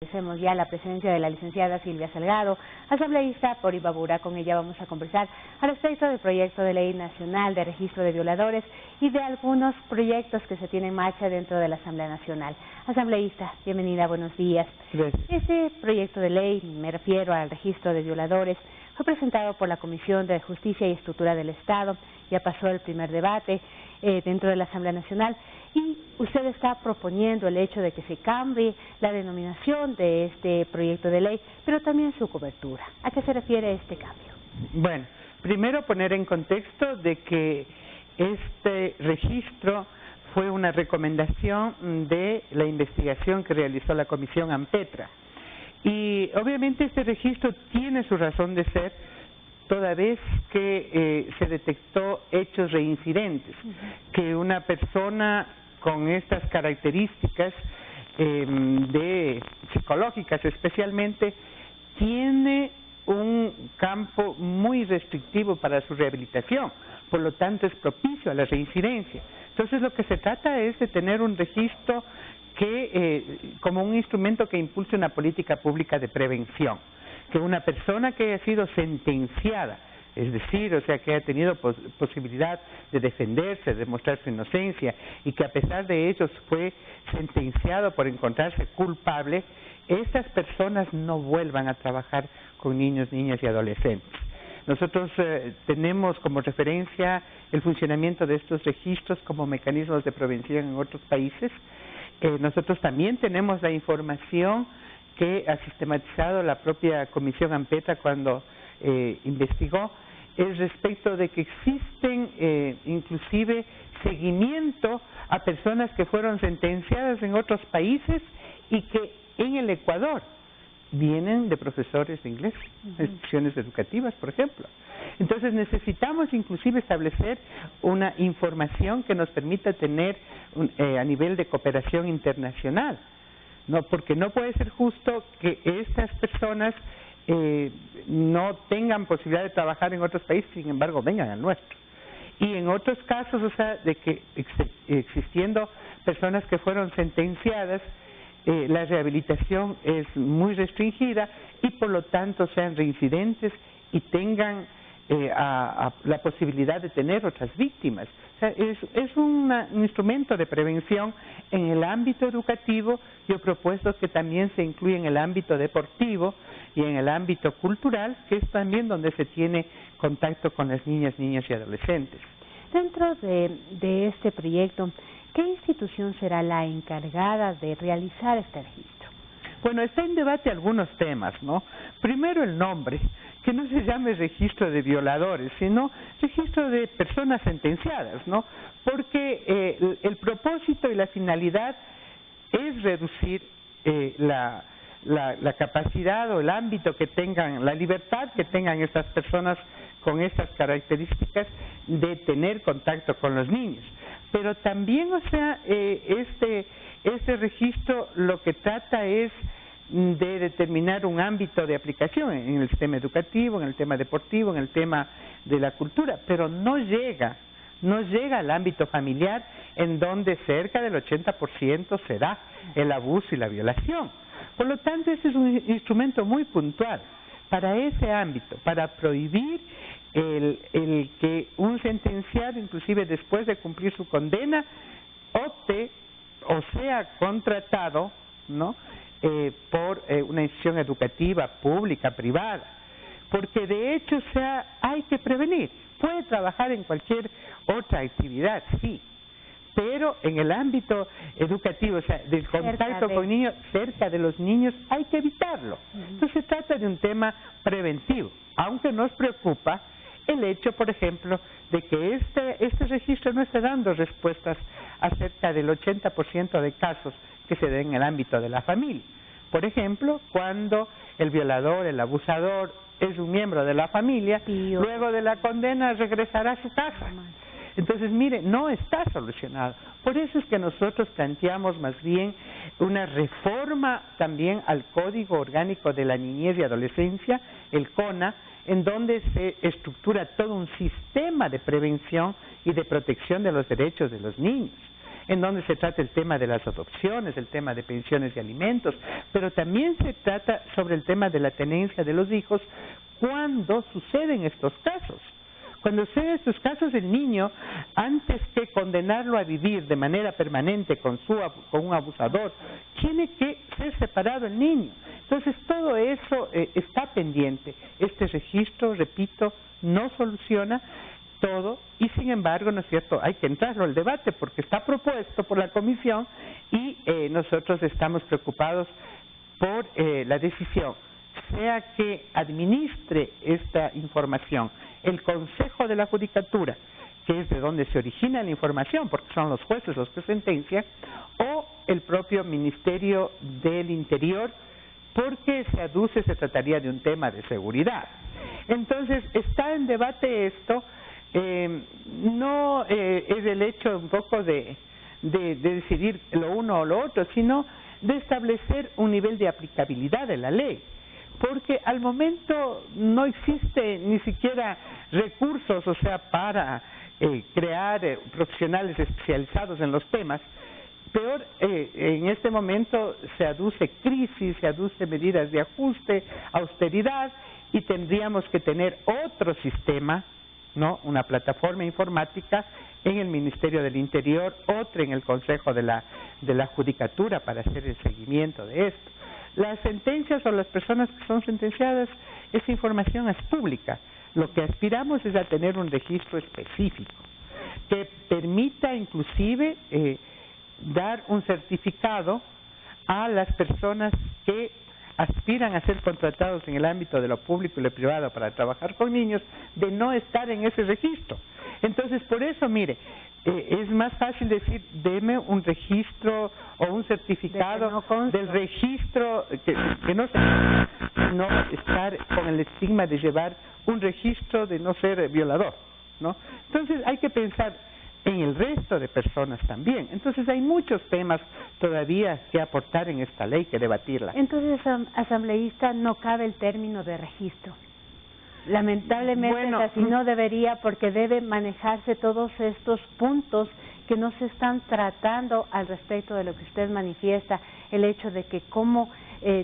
Agradecemos ya la presencia de la licenciada Silvia Salgado, asambleísta por Imbabura. Con ella vamos a conversar al respecto del proyecto de ley nacional de registro de violadores y de algunos proyectos que se tienen en marcha dentro de la Asamblea Nacional. Asambleísta, bienvenida, buenos días. Gracias. Este proyecto de ley, me refiero al registro de violadores, fue presentado por la Comisión de Justicia y Estructura del Estado, ya pasó el primer debate dentro de la Asamblea Nacional y usted está proponiendo el hecho de que se cambie la denominación de este proyecto de ley, pero también su cobertura. ¿A qué se refiere este cambio? Bueno, primero poner en contexto de que este registro fue una recomendación de la investigación que realizó la Comisión AMPETRA. Y obviamente este registro tiene su razón de ser toda vez que se detectó hechos reincidentes, que una persona con estas características psicológicas especialmente, tiene un campo muy restrictivo para su rehabilitación, por lo tanto es propicio a la reincidencia. Entonces lo que se trata es de tener un registro que como un instrumento que impulse una política pública de prevención, que una persona que haya sido sentenciada, es decir, o sea, que haya tenido posibilidad de defenderse, de mostrar su inocencia y que a pesar de ello fue sentenciado por encontrarse culpable, estas personas no vuelvan a trabajar con niños, niñas y adolescentes. Nosotros tenemos como referencia el funcionamiento de estos registros como mecanismos de prevención en otros países. Nosotros también tenemos la información que ha sistematizado la propia Comisión AMPETRA cuando investigó, es respecto de que existen inclusive seguimiento a personas que fueron sentenciadas en otros países y que en el Ecuador vienen de profesores de inglés, instituciones educativas, por ejemplo. Entonces necesitamos inclusive establecer una información que nos permita tener a nivel de cooperación internacional. No, porque no puede ser justo que estas personas no tengan posibilidad de trabajar en otros países, sin embargo vengan al nuestro. Y en otros casos, o sea, de que existiendo personas que fueron sentenciadas, la rehabilitación es muy restringida y por lo tanto sean reincidentes y tengan la posibilidad de tener otras víctimas. O sea, es un instrumento de prevención en el ámbito educativo. Yo he propuesto que también se incluya en el ámbito deportivo y en el ámbito cultural, que es también donde se tiene contacto con las niñas, niños y adolescentes. Dentro de este proyecto, ¿qué institución será la encargada de realizar este registro? Bueno, está en debate algunos temas, ¿no? Primero el nombre, que no se llame registro de violadores, sino registro de personas sentenciadas, ¿no? Porque el propósito y la finalidad es reducir la capacidad o el ámbito que tengan, la libertad que tengan estas personas con estas características de tener contacto con los niños. Pero también, o sea, este registro lo que trata es de determinar un ámbito de aplicación en el sistema educativo, en el tema deportivo, en el tema de la cultura, pero no llega al ámbito familiar, en donde cerca del 80% se da el abuso y la violación. Por lo tanto, este es un instrumento muy puntual para ese ámbito, para prohibir el que un sentenciado, inclusive después de cumplir su condena, opte o sea contratado, ¿no?, por una institución educativa, pública, privada. Porque de hecho, o sea, hay que prevenir. Puede trabajar en cualquier otra actividad, sí, pero en el ámbito educativo, o sea, del contacto con niños, cerca de los niños, hay que evitarlo. Entonces se trata de un tema preventivo, aunque nos preocupa el hecho, por ejemplo, de que este registro no está dando respuestas acerca del 80% de casos que se den en el ámbito de la familia. Por ejemplo, cuando el violador, el abusador, es un miembro de la familia, luego de la condena regresará a su casa. Entonces, mire, no está solucionado. Por eso es que nosotros planteamos más bien una reforma también al Código Orgánico de la Niñez y Adolescencia, el CONA, en donde se estructura todo un sistema de prevención y de protección de los derechos de los niños. en donde se trata el tema de las adopciones, el tema de pensiones y alimentos, pero también se trata sobre el tema de la tenencia de los hijos cuando suceden estos casos. Cuando suceden estos casos, el niño, antes que condenarlo a vivir de manera permanente con un abusador, tiene que ser separado el niño. Entonces, todo eso está pendiente. Este registro, repito, no soluciona todo y, sin embargo, ¿no es cierto?, hay que entrarlo al debate porque está propuesto por la Comisión y nosotros estamos preocupados por la decisión, sea que administre esta información el Consejo de la Judicatura, que es de donde se origina la información, porque son los jueces los que sentencian, o el propio Ministerio del Interior, porque se trataría de un tema de seguridad. Entonces, está en debate esto, no es el hecho un poco de decidir lo uno o lo otro, sino de establecer un nivel de aplicabilidad de la ley, porque al momento no existe ni siquiera recursos, o sea, para crear profesionales especializados en los temas. Peor, en este momento se aduce crisis, se aduce medidas de ajuste, austeridad, y tendríamos que tener otro sistema, ¿no?, una plataforma informática en el Ministerio del Interior, otra en el Consejo de la Judicatura para hacer el seguimiento de esto. Las sentencias o las personas que son sentenciadas, esa información es pública. Lo que aspiramos es a tener un registro específico que permita inclusive dar un certificado a las personas que aspiran a ser contratados en el ámbito de lo público y lo privado para trabajar con niños, de no estar en ese registro. Entonces, por eso, mire, es más fácil decir, deme un registro o un certificado del registro, que no estar con el estigma de llevar un registro de no ser violador, ¿no? Entonces, hay que pensar en el resto de personas también. Entonces, hay muchos temas todavía que aportar en esta ley, que debatirla. Entonces, asambleísta, no cabe el término de registro. Lamentablemente, bueno, así no debería, porque debe manejarse todos estos puntos que no se están tratando al respecto de lo que usted manifiesta, el hecho de que cómo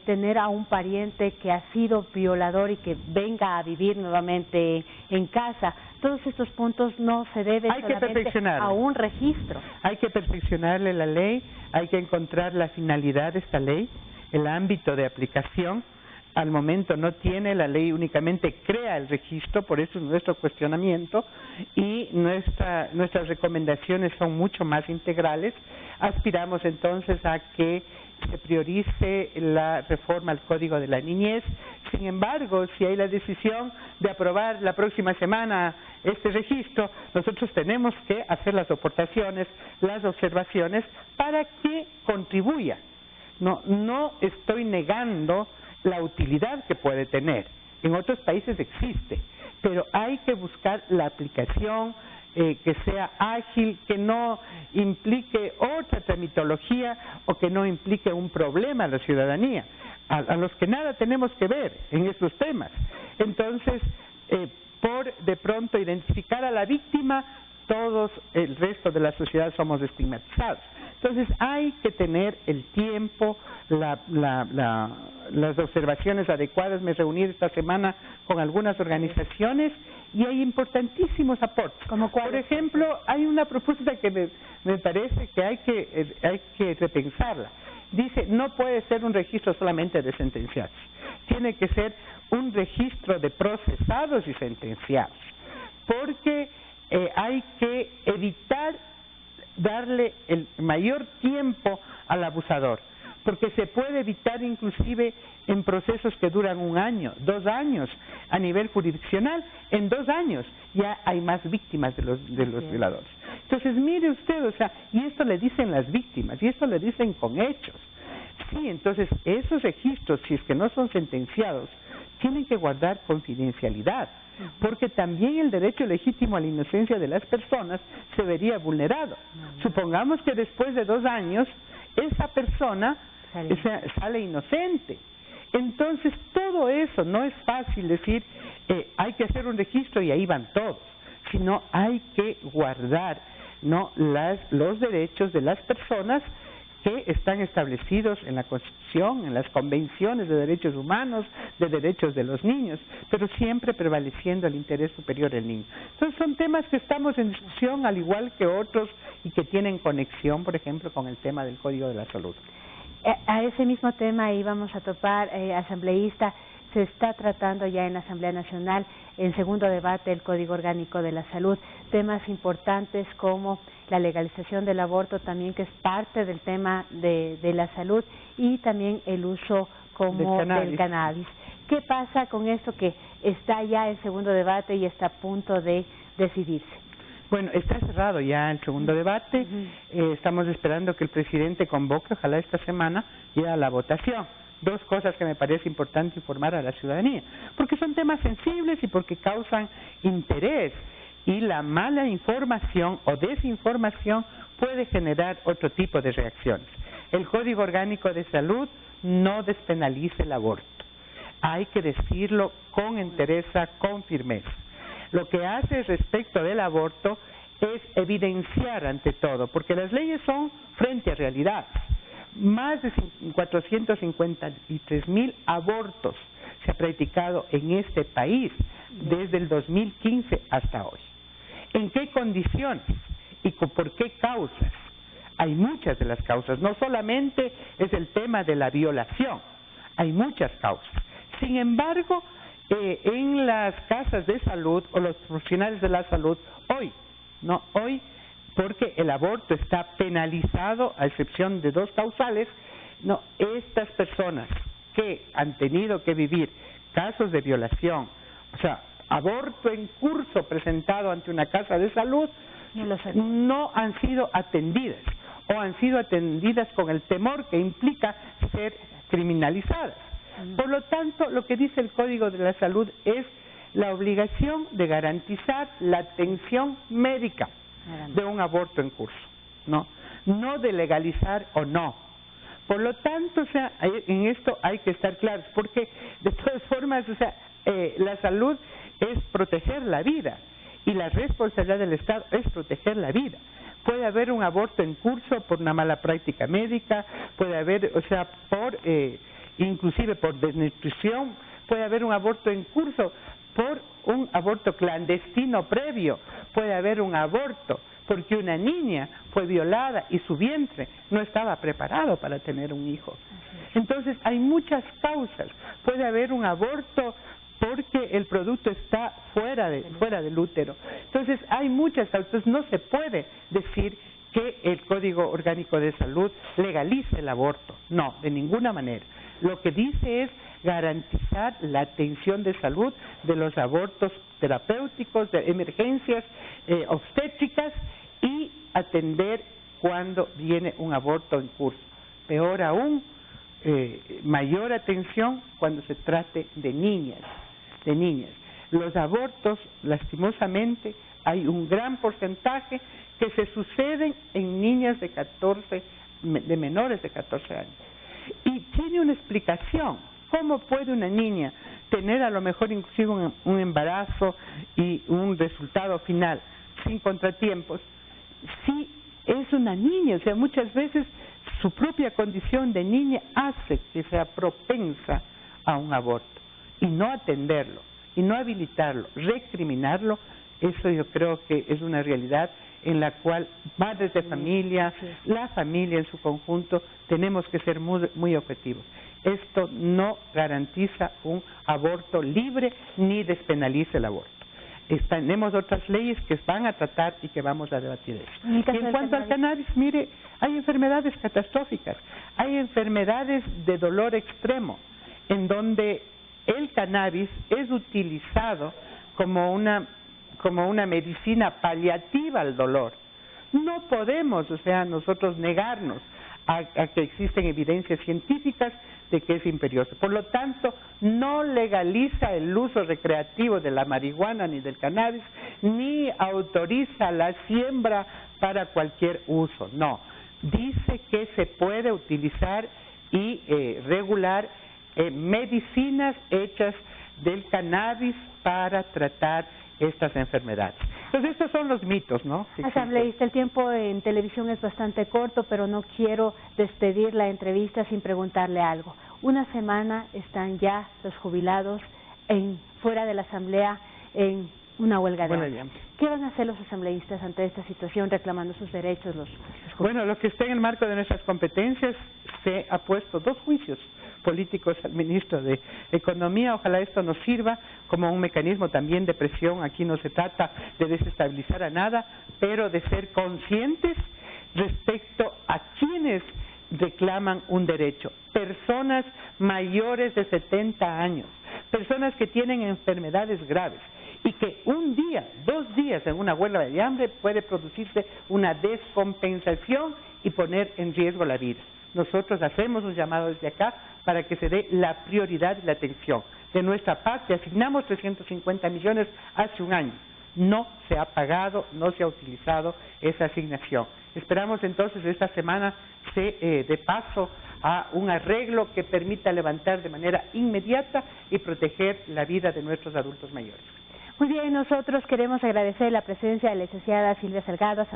tener a un pariente que ha sido violador y que venga a vivir nuevamente en casa. Todos estos puntos no se deben solamente a un registro. Hay que perfeccionarle la ley, hay que encontrar la finalidad de esta ley, el ámbito de aplicación. Al momento no tiene, la ley únicamente crea el registro, por eso es nuestro cuestionamiento, y nuestras recomendaciones son mucho más integrales. Aspiramos entonces a que se priorice la reforma al Código de la Niñez. Sin embargo, si hay la decisión de aprobar la próxima semana este registro, nosotros tenemos que hacer las aportaciones, las observaciones, para que contribuya. No estoy negando la utilidad que puede tener. En otros países existe, pero hay que buscar la aplicación que sea ágil, que no implique otra tramitología o que no implique un problema a la ciudadanía, a los que nada tenemos que ver en estos temas. Entonces, por de pronto identificar a la víctima, todos el resto de la sociedad somos estigmatizados. Entonces hay que tener el tiempo, las observaciones adecuadas. Me reuní esta semana con algunas organizaciones y hay importantísimos aportes. ¿Como cuál? Por ejemplo, hay una propuesta que me parece que hay que repensarla. Dice, no puede ser un registro solamente de sentenciados, tiene que ser un registro de procesados y sentenciados, porque hay que evitar darle el mayor tiempo al abusador, porque se puede evitar inclusive en procesos que duran 1 año, 2 años, a nivel jurisdiccional. En 2 años ya hay más víctimas de los violadores. Entonces, mire usted, o sea, y esto le dicen las víctimas, y esto le dicen con hechos. Sí, entonces, esos registros, si es que no son sentenciados, tienen que guardar confidencialidad, porque también el derecho legítimo a la inocencia de las personas se vería vulnerado. Supongamos que después de 2 años, esa persona sale inocente. Entonces, todo eso no es fácil decir, hay que hacer un registro y ahí van todos, sino hay que guardar no los derechos de las personas que están establecidos en la Constitución, en las convenciones de derechos humanos, de derechos de los niños, pero siempre prevaleciendo el interés superior del niño. Entonces son temas que estamos en discusión, al igual que otros, y que tienen conexión, por ejemplo, con el tema del Código de la Salud. A ese mismo tema íbamos a topar, asambleísta. Se está tratando ya en la Asamblea Nacional, en segundo debate, el Código Orgánico de la Salud, temas importantes como la legalización del aborto también, que es parte del tema de la salud, y también el uso como del cannabis. ¿Qué pasa con esto que está ya en segundo debate y está a punto de decidirse? Bueno, está cerrado ya el segundo debate. Estamos esperando que el presidente convoque, ojalá esta semana, ya la votación. Dos cosas que me parece importante informar a la ciudadanía, porque son temas sensibles y porque causan interés, y la mala información o desinformación puede generar otro tipo de reacciones. El Código Orgánico de Salud no despenaliza el aborto, hay que decirlo con entereza, con firmeza. Lo que hace respecto del aborto es evidenciar ante todo, porque las leyes son frente a realidades. Más de 453,000 abortos se ha practicado en este país desde el 2015 hasta hoy. ¿En qué condiciones y por qué causas? Hay muchas de las causas, no solamente es el tema de la violación, hay muchas causas. Sin embargo, en las casas de salud o los profesionales de la salud, hoy, porque el aborto está penalizado, a excepción de dos causales, estas personas que han tenido que vivir casos de violación, o sea, aborto en curso presentado ante una casa de salud, no han sido atendidas, o han sido atendidas con el temor que implica ser criminalizadas. Por lo tanto, lo que dice el Código de la Salud es la obligación de garantizar la atención médica de un aborto en curso, no de legalizar o no. Por lo tanto, o sea, en esto hay que estar claros, porque de todas formas, o sea, la salud es proteger la vida y la responsabilidad del Estado es proteger la vida. Puede haber un aborto en curso por una mala práctica médica, puede haber, o sea, inclusive por desnutrición, puede haber un aborto en curso por un aborto clandestino previo, puede haber un aborto porque una niña fue violada y su vientre no estaba preparado para tener un hijo. Entonces hay muchas causas. Puede haber un aborto porque el producto está fuera del útero. Entonces hay muchas causas. No se puede decir que el Código Orgánico de Salud legalice el aborto. No, de ninguna manera. Lo que dice es garantizar la atención de salud de los abortos terapéuticos, de emergencias obstétricas, y atender cuando viene un aborto en curso. Peor aún, mayor atención cuando se trate de niñas. Los abortos, lastimosamente, hay un gran porcentaje que se suceden en niñas de menores de 14 años. Y tiene una explicación. ¿Cómo puede una niña tener a lo mejor inclusive un embarazo y un resultado final sin contratiempos si es una niña? O sea, muchas veces su propia condición de niña hace que sea propensa a un aborto, y no atenderlo, y no habilitarlo, recriminarlo. Eso yo creo que es una realidad en la cual madres de familia, la familia en su conjunto, tenemos que ser muy objetivos. Esto no garantiza un aborto libre ni despenaliza el aborto. Tenemos otras leyes que van a tratar y que vamos a debatir eso. Y en cuanto al cannabis, mire, hay enfermedades catastróficas, hay enfermedades de dolor extremo, en donde el cannabis es utilizado como una medicina paliativa al dolor. No podemos, o sea, nosotros negarnos a que existen evidencias científicas de que es imperioso. Por lo tanto, no legaliza el uso recreativo de la marihuana ni del cannabis, ni autoriza la siembra para cualquier uso. No, dice que se puede utilizar y regular medicinas hechas del cannabis para tratar estas enfermedades. Entonces estos son los mitos, ¿no? Asambleísta, el tiempo en televisión es bastante corto, pero no quiero despedir la entrevista sin preguntarle algo. Una semana están ya los jubilados fuera de la asamblea en una huelga de hambre. ¿Qué van a hacer los asambleístas ante esta situación reclamando sus derechos? Bueno, lo que está en el marco de nuestras competencias, se ha puesto 2 juicios políticos al ministro de Economía. Ojalá esto nos sirva como un mecanismo también de presión. Aquí no se trata de desestabilizar a nada, pero de ser conscientes respecto a quienes reclaman un derecho. Personas mayores de 70 años, personas que tienen enfermedades graves y que un día, 2 días en una huelga de hambre puede producirse una descompensación y poner en riesgo la vida. Nosotros hacemos un llamado desde acá para que se dé la prioridad y la atención. De nuestra parte asignamos 350 millones hace un año. No se ha pagado, no se ha utilizado esa asignación. Esperamos entonces esta semana se dé paso a un arreglo que permita levantar de manera inmediata y proteger la vida de nuestros adultos mayores. Muy bien, nosotros queremos agradecer la presencia de la licenciada Silvia Salgado,